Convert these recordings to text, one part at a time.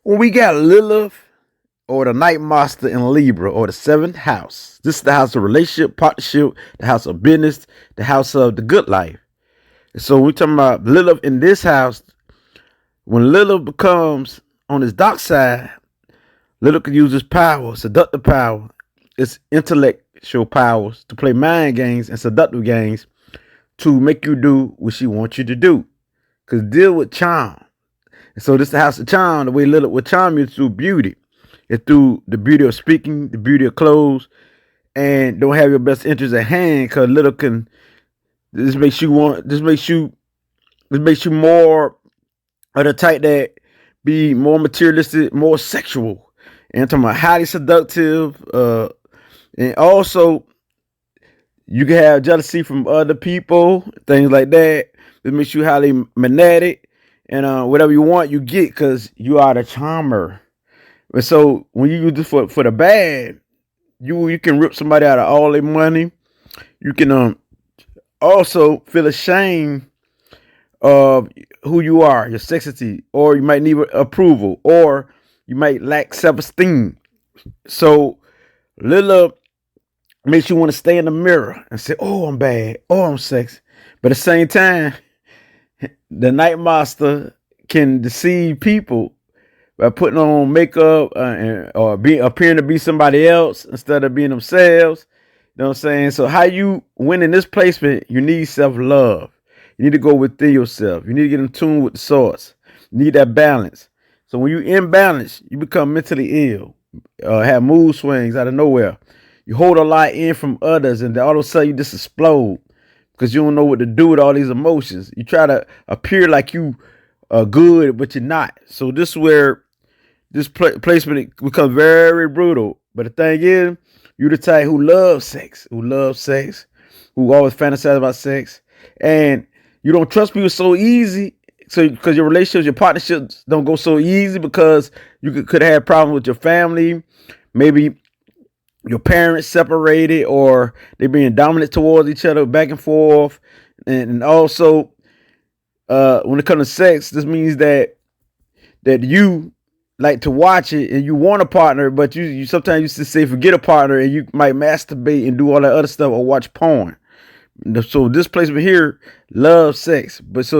When we got Lilith or the Night Master in Libra or the seventh house, this is the house of relationship, partnership, the house of business, the house of the good life. So we're talking about Lilith in this house. When Lilith becomes on his dark side, Lilith can use his power, seductive power, its intellectual powers to play mind games and seductive games to make you do what she wants you to do. Because deal with charm. And so this is the house of charm. The way Lilith will charm you is through beauty. It's through the beauty of speaking, the beauty of clothes, and don't have your best interests at hand because Lilith can this makes you more of the type that be more materialistic, more sexual. And I'm talking about highly seductive, and also you can have jealousy from other people, things like that. It makes you highly magnetic, and whatever you want, you get because you are the charmer. And so when you use this for the bad, you can rip somebody out of all their money. You can also feel ashamed of who you are, your sexity, or you might need approval, or you might lack self-esteem. So Lilith makes you want to stay in the mirror and say, "Oh, I'm bad. Oh, I'm sexy." But at the same time, the Night Master can deceive people by putting on makeup or appearing to be somebody else instead of being themselves. You know what I'm saying? So how you win in this placement, you need self-love. You need to go within yourself. You need to get in tune with the source. You need that balance. So when you're imbalance, you become mentally ill, have mood swings out of nowhere. You hold a lot in from others, and then all of a sudden you just explode because you don't know what to do with all these emotions. You try to appear like you are good, but you're not. So this is where this placement becomes very brutal. But the thing is, you're the type who loves sex, who always fantasize about sex, and you don't trust people so easy. So because your relationships, your partnerships don't go so easy because you could have problems with your family, maybe your parents separated or they being dominant towards each other, back and forth, and also when it comes to sex, this means that you like to watch it and you want a partner, but you sometimes used to say forget a partner and you might masturbate and do all that other stuff or watch porn. So this placement here loves sex, but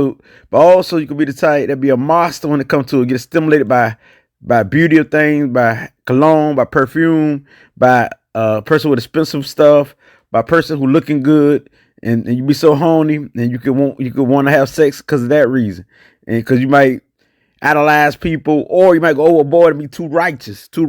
also you could be the type that be a monster when it comes to it, get stimulated by beauty of things, by cologne, by perfume, by a person with expensive stuff, by a person who looking good, and you be so horny and you could want to have sex because of that reason, and because you might idolize people, or you might go overboard and be too righteous. You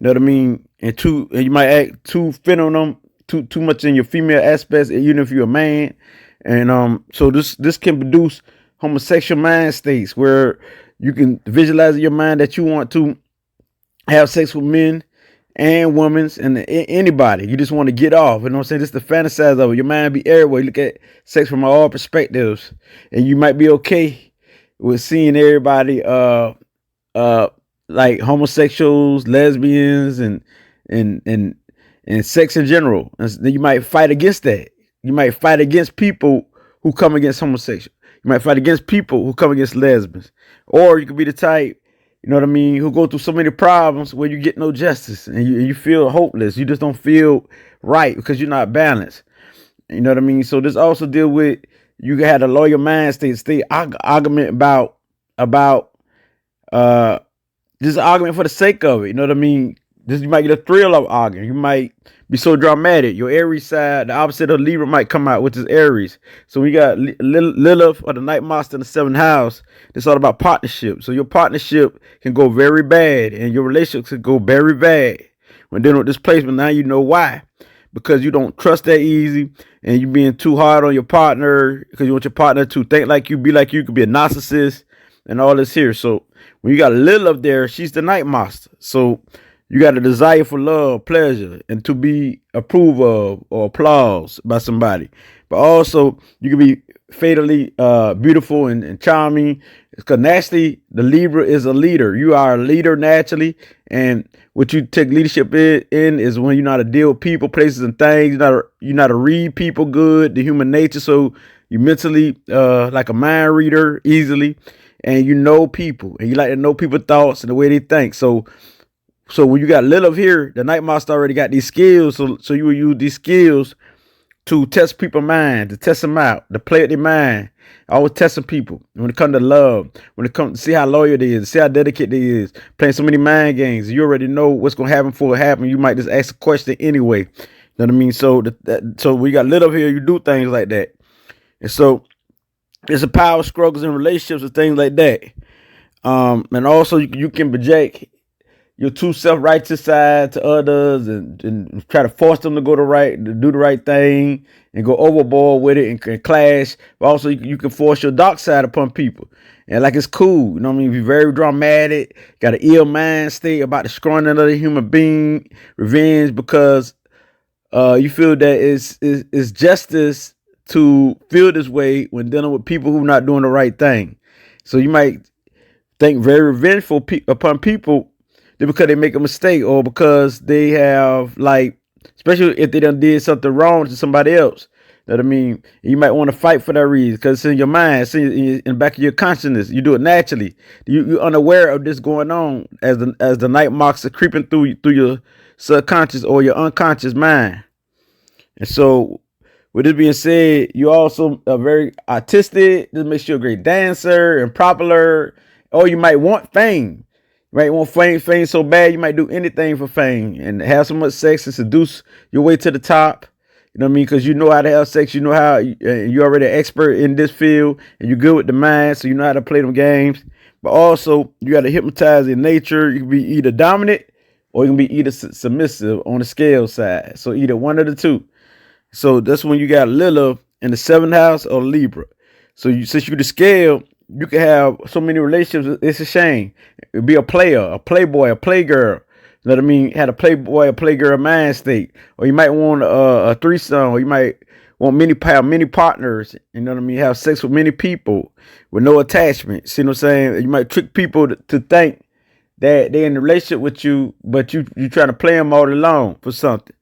know what I mean? And you might act too fit on them, too much in your female aspects, even if you're a man. And so this can produce homosexual mind states where you can visualize in your mind that you want to have sex with men and women and anybody. You just want to get off. You know what I'm saying? This is the fantasize of it. Your mind be everywhere. You look at sex from all perspectives, and you might be okay with seeing everybody like homosexuals, lesbians, and sex in general. And then you might fight against that. You might fight against people who come against homosexual. You might fight against people who come against lesbians. Or you could be the type, you know what I mean, who go through so many problems where you get no justice and you feel hopeless. You just don't feel right because you're not balanced. You know what I mean? So this also deal with, you had a lawyer mind state argument about just argument for the sake of it. You know what I mean? You might get a thrill of arguing. You might be so dramatic. Your Aries side, the opposite of Libra, might come out, which is Aries. So we got Lilith or the Night Master in the seventh house. It's all about partnership. So your partnership can go very bad, and your relationship can go very bad. When dealing with this placement, now you know why. Because you don't trust that easy, and you being too hard on your partner because you want your partner to think like you, be like you, could be a narcissist, and all this here. So when you got Lilith there, she's the Night Master. So you got a desire for love, pleasure, and to be approved of or applause by somebody. But also, you can be fatally beautiful and charming. Because naturally, the Libra is a leader. You are a leader naturally. And what you take leadership in is when you know how to deal with people, places, and things. You know how to read people good, the human nature. So you mentally like a mind reader easily. and you know people, and you like to know people's thoughts and the way they think. So when you got Lilith here, the night master already got these skills. So you will use these skills to test people's mind, to test them out, to play with their mind. Always testing people when it comes to love, when it comes to see how loyal they is, see how dedicated they is, playing so many mind games. You already know what's gonna happen before it happens. You might just ask a question anyway. You know what I mean? So we got lit up here. You do things like that, and so it's a power struggles in relationships and things like that. And also you can project your too self-righteous side to others and try to force them to do the right thing and go overboard with it and clash. But also you can force your dark side upon people. And like it's cool, you know what I mean? Be very dramatic, got an ill mind state about destroying another human being, revenge, because you feel that it's justice to feel this way when dealing with people who are not doing the right thing. So you might think very revengeful upon people because they make a mistake or because they have, like, especially if they done did something wrong to somebody else. You know what I mean? You might want to fight for that reason because it's in your mind, it's in the back of your consciousness. You do it naturally. You're unaware of this going on as the night marks are creeping through your subconscious or your unconscious mind. And so, with this being said, you also are very artistic. This makes you a great dancer and popular. Or you might want fame. You might want fame so bad you might do anything for fame and have so much sex and seduce your way to the top. You know what I mean? Because you know how to have sex. You know how you're already an expert in this field and you're good with the mind, so you know how to play them games. But also, you got to hypnotize in nature. You can be either dominant or you can be either submissive on the scale side. So either one of the two. So that's when you got Lilith in the 7th house or Libra. So since you the scale, you can have so many relationships. It's a shame. It'd be a player, a playboy, a playgirl. You know what I mean? Had a playboy, a playgirl mind state. Or you might want a threesome, or you might want have many partners. You know what I mean? Have sex with many people with no attachment. See what I'm saying? You might trick people to think that they're in a relationship with you, but you trying to play them all along for something.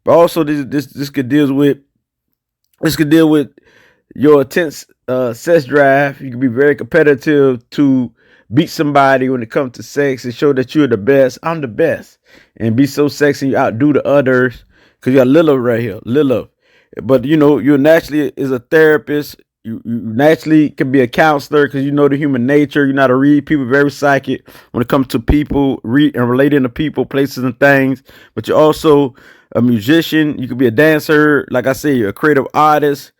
But also this could deal with your intense sex drive. You can be very competitive to beat somebody when it comes to sex and show that you're the best. I'm the best, and be so sexy you outdo the others. Cause you got Lilith right here, Lilith. But you know you naturally is a therapist. You naturally can be a counselor because you know the human nature. You know how to read people, very psychic when it comes to people, read and relating to people, places, and things. But you're also a musician. You could be a dancer, like I say, you're a creative artist,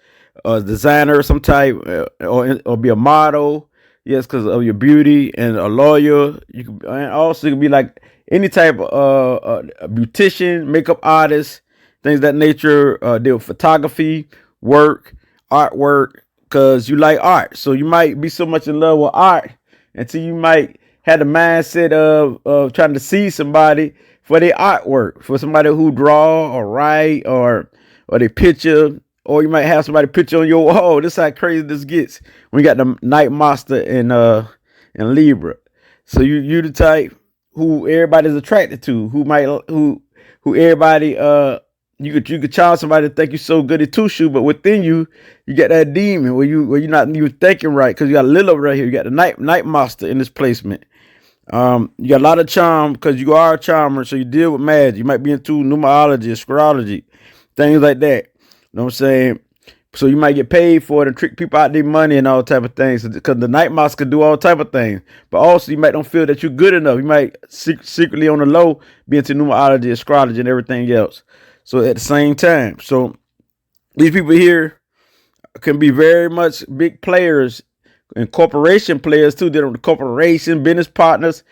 a designer of some type, or be a model. Yes, because of your beauty, and a lawyer. You could, and also you could be like any type of a beautician, makeup artist, things of that nature. Deal with photography, work, artwork, because you like art. So you might be so much in love with art until you might have the mindset of trying to see somebody for their artwork, for somebody who draw or write or they picture, or you might have somebody picture on your wall. This is how crazy this gets when you got the night master in Libra. So you the type who everybody's attracted to, who everybody you could charm somebody to think you're so good at two-shoe, but within you got that demon where you're not even thinking right, because you got Lilith right here. You got the night master in this placement. You got a lot of charm because you are a charmer, so you deal with magic. You might be into numerology, astrology, things like that. You know what I'm saying? So you might get paid for it and trick people out their money and all type of things, because the night master can do all type of things. But also you might don't feel that you're good enough. You might secretly on the low be into numerology, astrology, and everything else. So at the same time, so these people here can be very much big players and corporation players too. They're on the corporation, business partners.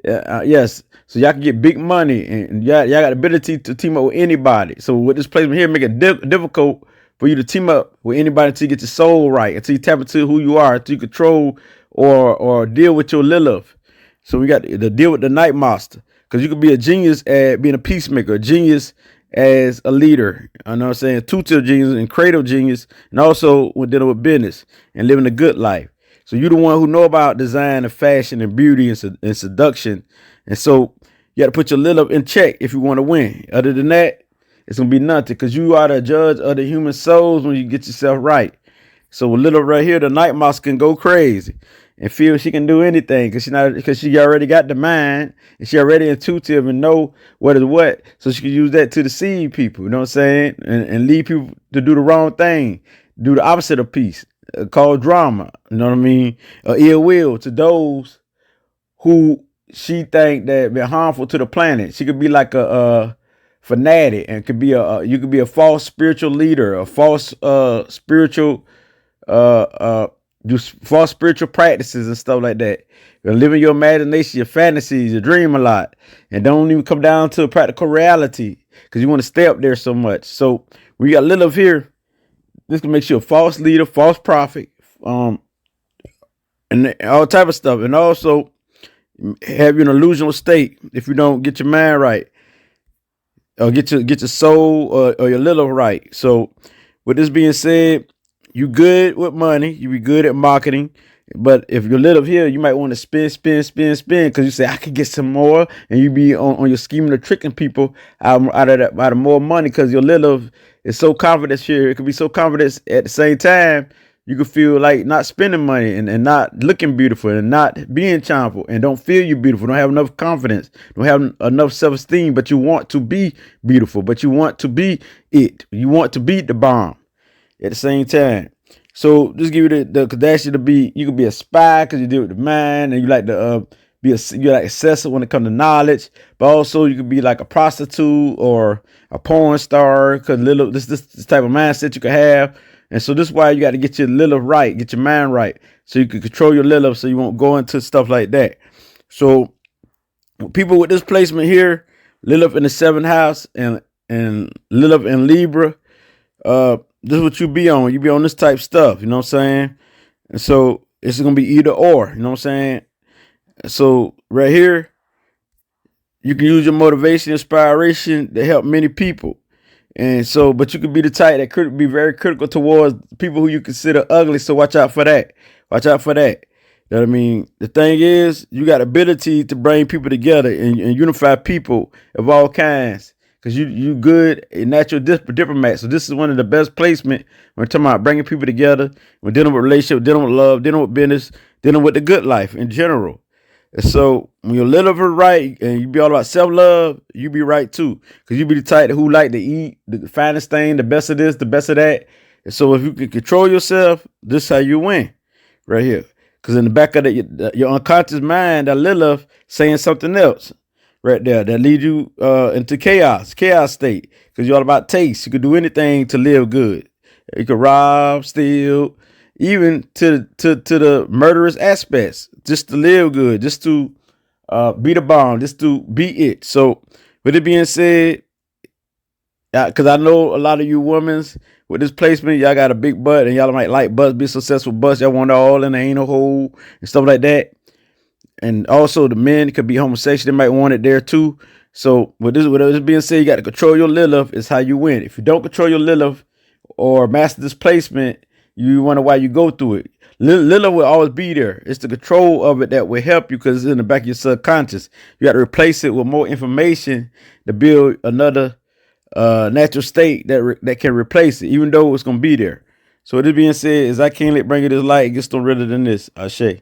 Yes. So y'all can get big money, and y'all got the ability to team up with anybody. So with this placement here, make it difficult for you to team up with anybody until you get your soul right, until you tap into who you are, until you control or deal with your Lilith. So we got to deal with the night master, because you could be a genius at being a peacemaker, a genius as a leader. I know what I'm saying, two-tip genius and creative genius, and also when dealing with business and living a good life. So you're the one who know about design and fashion and beauty and seduction. And so you got to put your Lilith in check if you want to win. Other than that, it's going to be nothing, because you are the judge of the human souls when you get yourself right. So with Lilith right here, the night master can go crazy. and feel she can do anything because she already got the mind and she already intuitive and know what is what. So she can use that to deceive people, you know what I'm saying? And lead people to do the wrong thing, do the opposite of peace, called drama, you know what I mean? Ill will to those who she think that been harmful to the planet. She could be like a fanatic and could be you could be a false spiritual leader, a false spiritual do false spiritual practices and stuff like that. You're living your imagination, your fantasies, you dream a lot, and don't even come down to a practical reality because you want to stay up there so much. So we got Lilith here. This can make you a false leader, false prophet, and all type of stuff, and also have you in an illusional state if you don't get your mind right or get your soul or your Lilith right. So with this being said, you good with money, you be good at marketing, but if you're Lilith here, you might want to spend because you say I could get some more, and you be on your scheming of tricking people out of more money because your Lilith is so confident here. It could be so confident at the same time. You could feel like not spending money and not looking beautiful and not being charmful and don't feel you beautiful, don't have enough confidence, don't have enough self-esteem, but you want to be beautiful, but you want to be it. You want to be the bomb at the same time. So just give you the Kardashian to be, you could be a spy because you deal with the mind and you like to you're like obsessive when it comes to knowledge, but also you could be like a prostitute or a porn star because this type of mindset you could have. And so this is why you got to get your Lilith right, get your mind right, so you can control your Lilith so you won't go into stuff like that. So people with this placement here, Lilith in the 7th house and Lilith in Libra, this is what you be on. You be on this type stuff, you know what I'm saying? And so it's going to be either or, you know what I'm saying? So right here, you can use your motivation, inspiration to help many people. And so, but you could be the type that could be very critical towards people who you consider ugly. So watch out for that. Watch out for that. You know what I mean? The thing is, you got ability to bring people together and unify people of all kinds. Because you good a natural diplomat. So this is one of the best placement when we're talking about bringing people together. We're dealing with relationship, dealing with love, dealing with business, dealing with the good life in general. And so when you're Lilith right and you be all about self-love, you be right too. Because you be the type who like to eat the finest thing, the best of this, the best of that. And so if you can control yourself, this is how you win right here. Because in the back of your unconscious mind, that Lilith saying something else right there that leads you into chaos state. Because you're all about taste. You could do anything to live good. You could rob, steal, even to the murderous aspects, just to live good, just to be the bomb, just to be it. So with it being said, because I know a lot of you women with this placement, y'all got a big butt and y'all might like butts, be successful butts. Y'all want it all in the anal hole and stuff like that. And also the men could be homosexual. They might want it there too. So with this being said, you got to control your Lilith is how you win. If you don't control your Lilith or master this placement, you wonder why you go through it. Lilith will always be there. It's the control of it that will help you because it's in the back of your subconscious. You got to replace it with more information to build another natural state that can replace it, even though it's going to be there. So with this being said, as I can't let bring it this light, it gets no redder than this. Ashe.